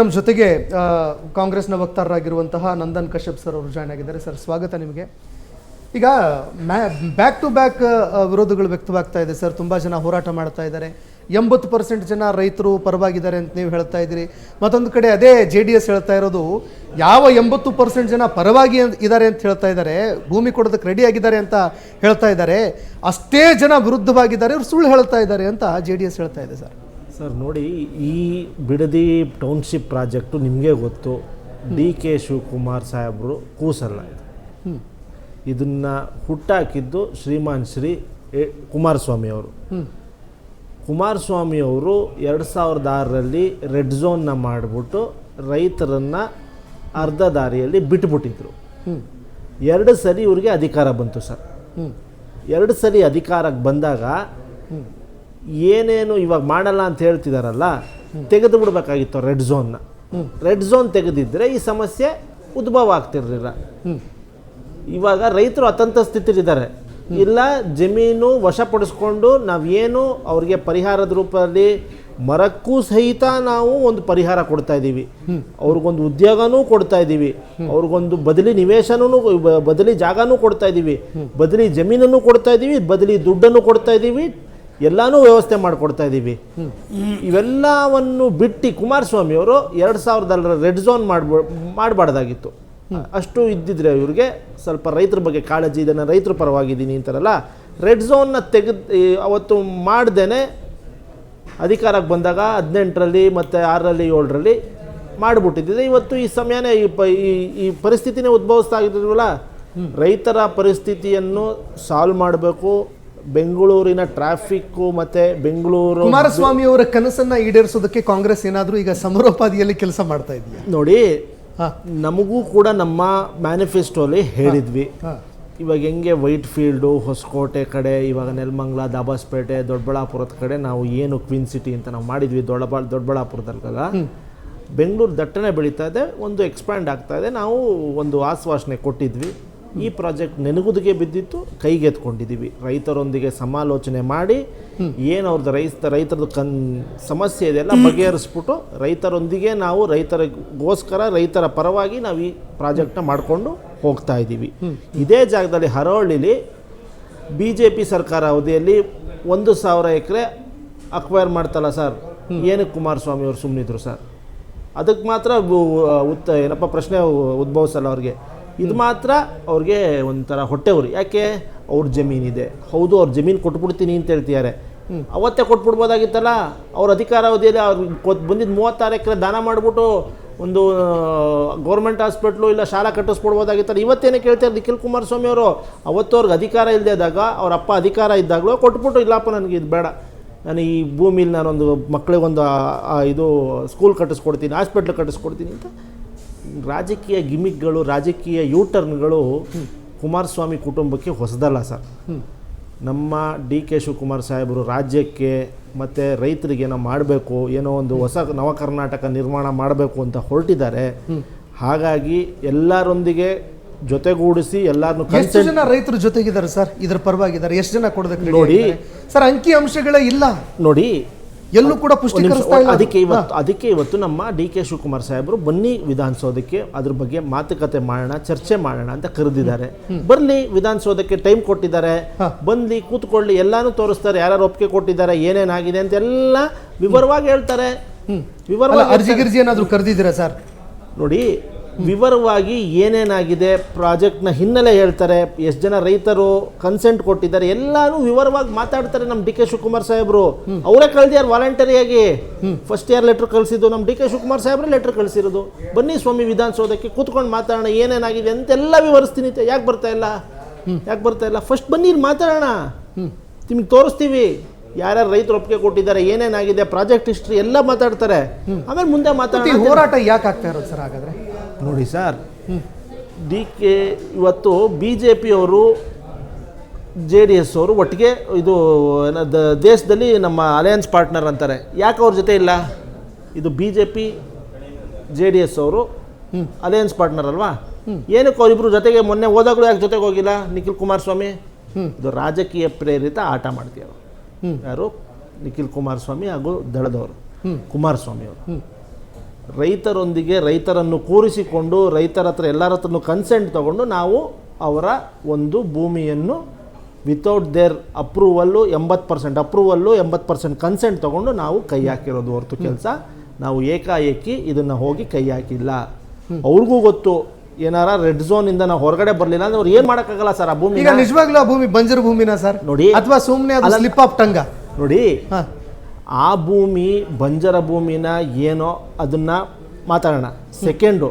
ನಮ್ಮ ಜೊತೆಗೆ ಕಾಂಗ್ರೆಸ್ನ ವಕ್ತಾರರಾಗಿರುವಂತಹ ನಂದನ್ ಕಶ್ಯಪ್ ಸರ್ ಅವರು ಜಾಯ್ನ್ ಆಗಿದ್ದಾರೆ. ಸರ್ ಸ್ವಾಗತ ನಿಮಗೆ. ಈಗ ಬ್ಯಾಕ್ ಟು ಬ್ಯಾಕ್ ವಿರೋಧಗಳು ವ್ಯಕ್ತವಾಗ್ತಾ ಇದೆ ಸರ್. ತುಂಬ ಜನ ಹೋರಾಟ ಮಾಡ್ತಾ ಇದ್ದಾರೆ. 80% ಜನ ರೈತರು ಪರವಾಗಿದ್ದಾರೆ ಅಂತ ನೀವು ಹೇಳ್ತಾ ಇದ್ದೀರಿ. ಮತ್ತೊಂದು ಕಡೆ ಅದೇ JDS ಹೇಳ್ತಾ ಇರೋದು ಯಾವ 80% ಜನ ಪರವಾಗಿ ಇದ್ದಾರೆ ಅಂತ ಹೇಳ್ತಾ ಇದ್ದಾರೆ, ಭೂಮಿ ಕೊಡೋದಕ್ಕೆ ರೆಡಿ ಆಗಿದ್ದಾರೆ ಅಂತ ಹೇಳ್ತಾ ಇದ್ದಾರೆ, ಅಷ್ಟೇ ಜನ ವಿರುದ್ಧವಾಗಿದ್ದಾರೆ, ಇವ್ರು ಸುಳ್ಳು ಹೇಳ್ತಾ ಇದ್ದಾರೆ ಅಂತ JDS ಹೇಳ್ತಾ ಇದೆ ಸರ್. ಸರ್ ನೋಡಿ, ಈ ಬಿಡದಿ ಟೌನ್ಶಿಪ್ ಪ್ರಾಜೆಕ್ಟು ನಿಮಗೆ ಗೊತ್ತು, DK ಶಿವಕುಮಾರ್ ಸಾಹೇಬರು ಕೂಸಲ್ಲ ಇದು. ಇದನ್ನು ಹುಟ್ಟಾಕಿದ್ದು ಶ್ರೀಮಾನ್ ಶ್ರೀ ಕುಮಾರಸ್ವಾಮಿ ಅವರು. ಕುಮಾರಸ್ವಾಮಿ ಅವರು 2006ರಲ್ಲಿ ರೆಡ್ ಝೋನ್ನ ಮಾಡಿಬಿಟ್ಟು ರೈತರನ್ನು ಅರ್ಧ ದಾರಿಯಲ್ಲಿ ಬಿಟ್ಟುಬಿಟ್ಟಿದ್ರು. 2 ಸರಿ ಇವ್ರಿಗೆ ಅಧಿಕಾರ ಬಂತು ಸರ್. 2 ಸರಿ ಅಧಿಕಾರಕ್ಕೆ ಬಂದಾಗ ಏನೇನು ಇವಾಗ ಮಾಡಲ್ಲ ಅಂತ ಹೇಳ್ತಿದಾರಲ್ಲ, ತೆಗೆದು ಬಿಡಬೇಕಾಗಿತ್ತು ರೆಡ್ ಝೋನ್ನ. ರೆಡ್ ಝೋನ್ ತೆಗೆದಿದ್ದರೆ ಈ ಸಮಸ್ಯೆ ಉದ್ಭವ ಆಗ್ತಿರಲಿಲ್ಲ. ಇವಾಗ ರೈತರು ಅತಂತ ಸ್ಥಿತಿಲಿದ್ದಾರೆ. ಇಲ್ಲ ಜಮೀನು ವಶಪಡಿಸ್ಕೊಂಡು ನಾವೇನು ಅವ್ರಿಗೆ ಪರಿಹಾರದ ರೂಪದಲ್ಲಿ ಮರಕ್ಕೂ ಸಹಿತ ನಾವು ಒಂದು ಪರಿಹಾರ ಕೊಡ್ತಾ ಇದ್ದೀವಿ, ಅವ್ರಿಗೊಂದು ಉದ್ಯೋಗನೂ ಕೊಡ್ತಾ ಇದ್ದೀವಿ, ಅವ್ರಿಗೊಂದು ಬದಲಿ ನಿವೇಶನೂ ಬದಲಿ ಜಾಗನೂ ಕೊಡ್ತಾ ಇದ್ದೀವಿ, ಬದಲಿ ಜಮೀನನ್ನು ಕೊಡ್ತಾ ಇದ್ದೀವಿ, ಬದಲಿ ದುಡ್ಡನ್ನು ಕೊಡ್ತಾ ಇದ್ದೀವಿ, ಎಲ್ಲನೂ ವ್ಯವಸ್ಥೆ ಮಾಡಿಕೊಡ್ತಾ ಇದ್ದೀವಿ. ಇವೆಲ್ಲವನ್ನು ಬಿಟ್ಟು ಕುಮಾರಸ್ವಾಮಿ ಅವರು 2000 ರೆಡ್ ಝೋನ್ ಮಾಡಬಾರ್ದಾಗಿತ್ತು. ಅಷ್ಟು ಇದ್ದಿದ್ರೆ ಇವ್ರಿಗೆ ಸ್ವಲ್ಪ ರೈತರ ಬಗ್ಗೆ ಕಾಳಜಿ ಇದೆ, ನಾನು ರೈತರ ಪರವಾಗಿದ್ದೀನಿ ಅಂತಾರಲ್ಲ, ರೆಡ್ ಝೋನ್ನ ಅವತ್ತು ಮಾಡ್ದೇನೆ ಅಧಿಕಾರಕ್ಕೆ ಬಂದಾಗ 18ರಲ್ಲಿ ಮತ್ತು 6ರಲ್ಲಿ 7ರಲ್ಲಿ ಮಾಡಿಬಿಟ್ಟಿದ್ದೆ. ಇವತ್ತು ಈ ಸಮಯನೇ ಈ ಪರಿಸ್ಥಿತಿನೇ ಉದ್ಭವಿಸ್ತಾ ಆಗಿದ್ವಲ್ಲ. ರೈತರ ಪರಿಸ್ಥಿತಿಯನ್ನು ಸಾಲ್ವ್ ಮಾಡಬೇಕು. ಬೆಂಗಳೂರಿನ ಟ್ರಾಫಿಕ್ಕು ಮತ್ತು ಬೆಂಗಳೂರು ಕುಮಾರಸ್ವಾಮಿ ಅವರ ಕನಸನ್ನು ಈಡೇರಿಸೋದಕ್ಕೆ ಕಾಂಗ್ರೆಸ್ ಏನಾದರೂ ಈಗ ಸಮರೋಪಾದಿಯಲ್ಲಿ ಕೆಲಸ ಮಾಡ್ತಾ ಇದೆಯಾ ನೋಡಿ. ನಮಗೂ ಕೂಡ ನಮ್ಮ ಮ್ಯಾನಿಫೆಸ್ಟೋಲಿ ಹೇಳಿದ್ವಿ. ಇವಾಗ ಹೆಂಗೆ ವೈಟ್ ಫೀಲ್ಡು, ಹೊಸಕೋಟೆ ಕಡೆ, ಇವಾಗ ನೆಲಮಂಗಲ, ದಾಬಾಸ್ಪೇಟೆ, ದೊಡ್ಡಬಳ್ಳಾಪುರದ ಕಡೆ ನಾವು ಏನು ಕ್ವೀನ್ ಸಿಟಿ ಅಂತ ನಾವು ಮಾಡಿದ್ವಿ ದೊಡ್ಡಬಳ್ಳಾಪುರದಲ್ಲೆಲ್ಲ. ಬೆಂಗಳೂರು ದಟ್ಟಣೆ ಬೆಳೀತಾ ಇದೆ, ಒಂದು ಎಕ್ಸ್ಪ್ಯಾಂಡ್ ಆಗ್ತಾ ಇದೆ. ನಾವು ಒಂದು ಆಶ್ವಾಸನೆ ಕೊಟ್ಟಿದ್ವಿ. ಈ ಪ್ರಾಜೆಕ್ಟ್ ನೆನಗುದಿಗೆ ಬಿದ್ದಿತ್ತು, ಕೈಗೆತ್ಕೊಂಡಿದ್ದೀವಿ. ರೈತರೊಂದಿಗೆ ಸಮಾಲೋಚನೆ ಮಾಡಿ ಏನು ಅವ್ರದ್ದು ರೈತರದ್ದು ಸಮಸ್ಯೆ ಇದೆಲ್ಲ ಬಗೆಹರಿಸ್ಬಿಟ್ಟು ರೈತರೊಂದಿಗೆ ನಾವು ರೈತರಿಗೋಸ್ಕರ ರೈತರ ಪರವಾಗಿ ನಾವು ಈ ಪ್ರಾಜೆಕ್ಟ್ನ ಮಾಡಿಕೊಂಡು ಹೋಗ್ತಾ ಇದ್ದೀವಿ. ಇದೇ ಜಾಗದಲ್ಲಿ ಹರೋಳ್ಳಿಲಿ BJP ಸರ್ಕಾರ ಅವಧಿಯಲ್ಲಿ 1000 ಎಕರೆ ಅಕ್ವೈರ್ ಮಾಡ್ತಲ್ಲ ಸರ್, ಏನಕ್ಕೆ ಕುಮಾರಸ್ವಾಮಿ ಅವರು ಸುಮ್ಮನಿದ್ರು ಸರ್? ಅದಕ್ಕೆ ಮಾತ್ರ ಏನಪ್ಪ ಪ್ರಶ್ನೆ ಉದ್ಭವಿಸಲ್ಲ ಅವ್ರಿಗೆ. ಇದು ಮಾತ್ರ ಅವ್ರಿಗೆ ಒಂಥರ ಹೊಟ್ಟೆ ಉರಿ. ಯಾಕೆ? ಅವ್ರ ಜಮೀನಿದೆ, ಹೌದು ಅವ್ರ ಜಮೀನು ಕೊಟ್ಬಿಡ್ತೀನಿ ಅಂತ ಹೇಳ್ತಿದ್ದಾರೆ. ಅವತ್ತೇ ಕೊಟ್ಬಿಡ್ಬೋದಾಗಿತ್ತಲ್ಲ. ಅವ್ರ ಅಧಿಕಾರಾವಧಿಯಲ್ಲಿ ಅವ್ರಿಗೆ ಬಂದಿದ್ದು 36 ಎಕರೆ ದಾನ ಮಾಡಿಬಿಟ್ಟು ಒಂದು ಗೌರ್ಮೆಂಟ್ ಹಾಸ್ಪಿಟ್ಲು ಇಲ್ಲ ಶಾಲಾ ಕಟ್ಟಿಸ್ಕೊಡ್ಬೋದಾಗಿತ್ತಲ್ಲ. ಇವತ್ತೇನೇ ಕೇಳ್ತಾರೆ ನಿಖಿಲ್ ಕುಮಾರಸ್ವಾಮಿ ಅವರು. ಅವತ್ತು ಅವ್ರಿಗೆ ಅಧಿಕಾರ ಇಲ್ಲದೆ ಇದ್ದಾಗ, ಅವ್ರ ಅಪ್ಪ ಅಧಿಕಾರ ಇದ್ದಾಗಲೂ ಕೊಟ್ಬಿಟ್ಟು, ಇಲ್ಲಪ್ಪ ನನಗೆ ಇದು ಬೇಡ, ನಾನು ಈ ಭೂಮಿಲಿ ನಾನೊಂದು ಮಕ್ಕಳಿಗೊಂದು ಇದು ಸ್ಕೂಲ್ ಕಟ್ಟಿಸ್ಕೊಡ್ತೀನಿ, ಹಾಸ್ಪಿಟ್ಲ್ ಕಟ್ಟಿಸ್ಕೊಡ್ತೀನಿ ಅಂತ ರಾಜಕೀಯ ಗಿಮಿಕ್ಗಳು, ರಾಜಕೀಯ ಯೂಟರ್ನ್ಗಳು ಕುಮಾರಸ್ವಾಮಿ ಕುಟುಂಬಕ್ಕೆ ಹೊಸದಲ್ಲ ಸರ್. ನಮ್ಮ DK ಶಿವಕುಮಾರ್ ಸಾಹೇಬರು ರಾಜ್ಯಕ್ಕೆ ಮತ್ತು ರೈತರಿಗೆ ಏನೋ ಮಾಡಬೇಕು, ಏನೋ ಒಂದು ಹೊಸ ನವ ಕರ್ನಾಟಕ ನಿರ್ಮಾಣ ಮಾಡಬೇಕು ಅಂತ ಹೊರಟಿದ್ದಾರೆ. ಹಾಗಾಗಿ ಎಲ್ಲರೊಂದಿಗೆ ಜೊತೆಗೂಡಿಸಿ ಎಲ್ಲರನ್ನು ಎಷ್ಟು ಜನ ರೈತರ ಜೊತೆಗಿದ್ದಾರೆ ಸರ್, ಇದರ ಪರವಾಗಿದ್ದಾರೆ? ಎಷ್ಟು ಜನ ಕೊಡೋದಕ್ಕೆ ನೋಡಿ ಸರ್? ಅಂಕಿ ಅಂಶಗಳೇ ಇಲ್ಲ ನೋಡಿ, ಎಲ್ಲೂ ಕೂಡ ಪುಷ್ಟೀಕರಿಸ್ತಾ ಇಲ್ಲ. ಅದಕ್ಕೆ ಇವತ್ತು ನಮ್ಮ DK ಶಿವಕುಮಾರ್ ಸಾಹೇಬರು ಬನ್ನಿ ವಿಧಾನಸೌಧಕ್ಕೆ ಅದ್ರ ಬಗ್ಗೆ ಮಾತುಕತೆ ಮಾಡೋಣ, ಚರ್ಚೆ ಮಾಡೋಣ ಅಂತ ಕರೆದಿದ್ದಾರೆ. ಬರ್ಲಿ, ವಿಧಾನಸೌಧಕ್ಕೆ ಟೈಮ್ ಕೊಟ್ಟಿದ್ದಾರೆ, ಬಂದು ಕೂತ್ಕೊಳ್ಳಿ, ಎಲ್ಲಾನು ತೋರಿಸ್ತಾರೆ, ಯಾರು ಒಪ್ಪಿಗೆ ಕೊಟ್ಟಿದ್ದಾರೆ, ಏನೇನಾಗಿದೆ ಅಂತ ಎಲ್ಲ ವಿವರವಾಗಿ ಹೇಳ್ತಾರೆ. ವಿವರವಾಗಿ ಅರ್ಜಿ ಗಿರ್ಜಿ ಏನಾದರೂ ಕರೆದಿದ್ದೀರಾ ಸರ್? ನೋಡಿ, ವಿವರವಾಗಿ ಏನೇನಾಗಿದೆ ಪ್ರಾಜೆಕ್ಟ್ನ ಹಿನ್ನೆಲೆ ಹೇಳ್ತಾರೆ, ಎಷ್ಟು ಜನ ರೈತರು ಕನ್ಸೆಂಟ್ ಕೊಟ್ಟಿದ್ದಾರೆ, ಎಲ್ಲಾನು ವಿವರವಾಗಿ ಮಾತಾಡ್ತಾರೆ. ನಮ್ಮ DK ಶಿವಕುಮಾರ್ ಸಾಹೇಬರು ಅವರೇ ಕಳೆದಿದ್ದಾರೆ ವಾಲಂಟರಿಯಾಗಿ. ಫಸ್ಟ್ ಇಯರ್ ಲೆಟ್ರ್ ಕಳಿಸಿದ್ದು ನಮ್ಮ DK ಶಿವಕುಮಾರ್ ಸಾಹೇಬ್ರೆ ಲೆಟ್ರ್ ಕಳಿಸಿರೋದು. ಬನ್ನಿ ಸ್ವಾಮಿ ವಿಧಾನಸೌಧಕ್ಕೆ ಕೂತ್ಕೊಂಡು ಮಾತಾಡೋಣ, ಏನೇನಾಗಿದೆ ಅಂತೆಲ್ಲ ವಿವರಿಸ್ತೀನಿ. ಯಾಕೆ ಬರ್ತಾ ಇಲ್ಲ? ಫಸ್ಟ್ ಬನ್ನಿ ಮಾತಾಡೋಣ, ನಿಮಗೆ ತೋರಿಸ್ತೀವಿ ಯಾರ್ಯಾರು ರೈತರು ಒಪ್ಪಿಗೆ ಕೊಟ್ಟಿದ್ದಾರೆ, ಏನೇನಾಗಿದೆ, ಪ್ರಾಜೆಕ್ಟ್ ಹಿಸ್ಟ್ರಿ ಎಲ್ಲ ಮಾತಾಡ್ತಾರೆ. ಆಮೇಲೆ ಮುಂದೆ ಮಾತಾಡ್ತೀವಿ. ಹೋರಾಟ ಯಾಕೆ ಆಗ್ತಾ ಇರೋದು ಸರ್ ಹಾಗಾದ್ರೆ? ನೋಡಿ ಸರ್, DK ಇವತ್ತು BJP ಅವರು JDS ಅವರು ಒಟ್ಟಿಗೆ ಇದು ದೇಶದಲ್ಲಿ ನಮ್ಮ ಅಲಯನ್ಸ್ ಪಾರ್ಟ್ನರ್ ಅಂತಾರೆ. ಯಾಕೆ ಅವ್ರ ಜೊತೆ ಇಲ್ಲ? ಇದು BJP JDS ಅವರು ಅಲಯನ್ಸ್ ಪಾರ್ಟ್ನರ್ ಅಲ್ವಾ? ಏನಕ್ಕೆ ಅವರಿಬ್ರು ಜೊತೆಗೆ ಮೊನ್ನೆ ಹೋದಾಗಲೂ ಯಾಕೆ ಜೊತೆಗೆ ಹೋಗಿಲ್ಲ ನಿಖಿಲ್ ಕುಮಾರಸ್ವಾಮಿ? ಇದು ರಾಜಕೀಯ ಪ್ರೇರಿತ ಆಟ ಮಾಡ್ತೀವಿ. ಯಾರು? ನಿಖಿಲ್ ಕುಮಾರಸ್ವಾಮಿ ಹಾಗೂ ದಳದವರು ಕುಮಾರಸ್ವಾಮಿ ಅವರು ರೈತರೊಂದಿಗೆ ರೈತರನ್ನು ಕೂರಿಸಿಕೊಂಡು ರೈತರ ಹತ್ರ ಎಲ್ಲರ ಹತ್ರನೂ ಕನ್ಸೆಂಟ್ ತಗೊಂಡು ನಾವು ಅವರ ಒಂದು ಭೂಮಿಯನ್ನು without their approval 80% approval 80% consent ತಗೊಂಡು ನಾವು ಕೈ ಹಾಕಿರೋದು ಹೊರತು ಕೆಲಸ ನಾವು ಏಕಾಏಕಿ ಇದನ್ನು ಹೋಗಿ ಕೈ ಹಾಕಿಲ್ಲ. ಅವ್ರಿಗೂ ಗೊತ್ತು ಏನಾರ ರೆಡ್ ಝೋನಿಂದ ನಾವು ಹೊರಗಡೆ ಬರಲಿಲ್ಲ ಅಂದ್ರೆ ಅವ್ರು ಏನು ಮಾಡೋಕ್ಕಾಗಲ್ಲ ಸರ್. ಆ ಭೂಮಿ ಈಗ ನಿಜವಾಗ್ಲೂ ಆ ಭೂಮಿ ಬಂಜರು ಭೂಮಿನ ಸರ್ ನೋಡಿ, ಅಥವಾ ಸುಮ್ಮನೆ ಅದು ಸ್ಲಿಪ್ ಆಫ್ ಟಂಗ ನೋಡಿ. ಹಾ. ಆ ಭೂಮಿ ಬಂಜರ ಭೂಮಿನ ಏನೋ ಅದನ್ನ ಮಾತಾಡೋಣ. ಸೆಕೆಂಡು,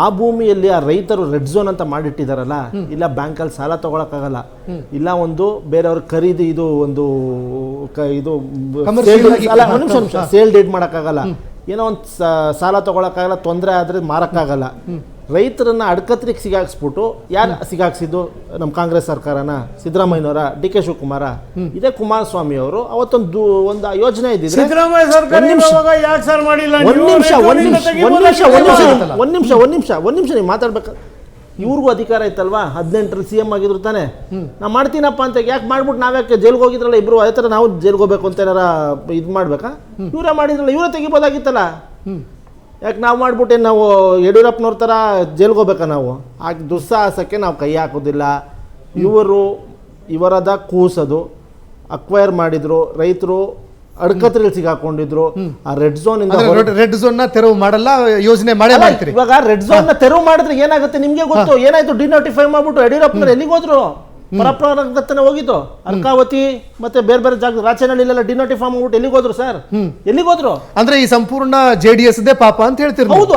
ಆ ಭೂಮಿಯಲ್ಲಿ ಆ ರೈತರು ರೆಡ್ ಝೋನ್ ಅಂತ ಮಾಡಿಟ್ಟಿದಾರಲ್ಲ, ಇಲ್ಲ ಬ್ಯಾಂಕಲ್ಲಿ ಸಾಲ ತಗೊಳಕ್ಕಾಗಲ್ಲ, ಇಲ್ಲ ಒಂದು ಬೇರೆಯವ್ರ ಖರೀದಿ ಇದು ಒಂದು ಇದು ಸೇಲ್ ಡೇಟ್ ಮಾಡೋಕ್ಕಾಗಲ್ಲ, ಏನೋ ಒಂದು ಸಾಲ ತಗೊಳಕ್ಕಾಗಲ್ಲ, ತೊಂದರೆ ಆದರೆ ಮಾರಕ್ಕಾಗಲ್ಲ. ರೈತರನ್ನ ಅಡ್ಕತ್ರಿಗೆ ಸಿಗಾಕ್ಸ್ಬಿಟ್ಟು ಯಾರು ಸಿಗಾಕ್ಸಿದ್ದು? ನಮ್ಮ ಕಾಂಗ್ರೆಸ್ ಸರ್ಕಾರನ, ಸಿದ್ದರಾಮಯ್ಯನವರ, ಡಿ ಕೆ ಶಿವಕುಮಾರ, ಇದೇ ಕುಮಾರಸ್ವಾಮಿ ಅವರು ಅವತ್ತೊಂದು ಒಂದು ಯೋಜನೆ ಇದ್ದಿದ್ರೆ ಒಂದ್ ನಿಮಿಷ ನೀವು ಮಾತಾಡ್ಬೇಕು. ಇವ್ರಿಗೂ ಅಧಿಕಾರ ಇತ್ತಲ್ವಾ, 18ರಲ್ಲಿ CM ಆಗಿದ್ರು ತಾನೆ. ನಾ ಮಾಡ್ತೀನಪ್ಪ ಅಂತ ಯಾಕೆ ಮಾಡ್ಬಿಟ್ಟು ನಾವ್ಯಾಕೆ ಜೈಲ್ಗೆ ಹೋಗಿದ್ರಲ್ಲ ಇಬ್ರು, ಅದೇ ಥರ ನಾವು ಜೈಲ್ಗೆ ಹೋಗ್ಬೇಕು ಅಂತ ಏನಾರ ಇದು ಮಾಡ್ಬೇಕಾ? ಇವರೇ ಮಾಡಿದ್ರಲ್ಲ, ಇವರೇ ತೆಗಿಬೋದಾಗಿತ್ತಲ್ಲ. ಯಾಕೆ ನಾವು ಮಾಡ್ಬಿಟ್ಟೆ ನಾವು ಯಡಿಯೂರಪ್ಪನವ್ರ ಥರ ಜೈಲ್ಗೆ ಹೋಗ್ಬೇಕಾ ನಾವು? ಆ ದುಸ್ಸಾಹಸಕ್ಕೆ ನಾವು ಕೈ ಹಾಕೋದಿಲ್ಲ. ಇವರದ ಕೂಸದು ಅಕ್ವೈರ್ ಮಾಡಿದ್ರು, ರೈತರು ಅಡ್ಕತ್ರಿಯಲ್ಲಿ ಸಿಗಾಕೊಂಡಿದ್ರು. ಆ ರೆಡ್ ಝೋನ್ ರೆಡ್ ಝೋನ್ ನ ತೆರವು ಮಾಡಲ್ಲ, ಯೋಜನೆ ಮಾಡೇ ಮಾಡ್ತೀರಿ. ಇವಾಗ ರೆಡ್ ಝೋನ್ ನ ತೆರವು ಮಾಡಿದ್ರೆ ಏನಾಗುತ್ತೆ ನಿಮ್ಗೆ ಗೊತ್ತು. ಏನಾಯ್ತು? ಡಿನೋಟಿಫೈ ಮಾಡ್ಬಿಟ್ಟು ಯಡಿಯೂರಪ್ಪನವ್ರು ಎಲ್ಲಿಗೆ ಹೋದ್ರು? ಪರಪ್ರದತ್ತನೇ ಹೋಗಿದ್ದು. ಅರ್ಕಾವತಿ ಮತ್ತೆ ಬೇರೆ ಬೇರೆ ಜಾಗ ರಾಚನಹಳ್ಳಿಲೆಲ್ಲ ಡಿನೋಟಿಫೈ ಮಾಡ್ಬಿಟ್ಟು ಎಲ್ಲಿಗೆ ಹೋದ್ರು ಸರ್? ಎಲ್ಲಿಗೆ ಹೋದ್ರು? ಅಂದ್ರೆ ಈ ಸಂಪೂರ್ಣ JDS ದೇ ಪಾಪ ಅಂತ ಹೇಳ್ತೀರಿ? ಹೌದು,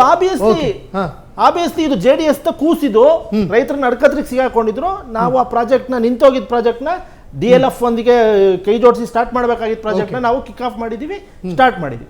ಆಬ್ವಿಯಸ್ಲಿ ಇದು JDS ಕೂಸಿದು ರೈತರನ್ನ ಅಡ್ಕತ್ರಿಗೆ ಸಿಗಾಕೊಂಡಿದ್ರು. ನಾವು ಆ ಪ್ರಾಜೆಕ್ಟ್ ನ ನಿಂತೋಗಿದ್ದ ಪ್ರಾಜೆಕ್ಟ್ ನ DLF ಒಂದಿಗೆ ಕೈ ಜೋಡಿಸಿ ಸ್ಟಾರ್ಟ್ ಮಾಡಬೇಕಾಗಿದ್ದ ಪ್ರಾಜೆಕ್ಟ್ ನ ನಾವು ಕಿಕ್ ಆಫ್ ಮಾಡಿದೀವಿ, ಸ್ಟಾರ್ಟ್ ಮಾಡಿದ್ವಿ.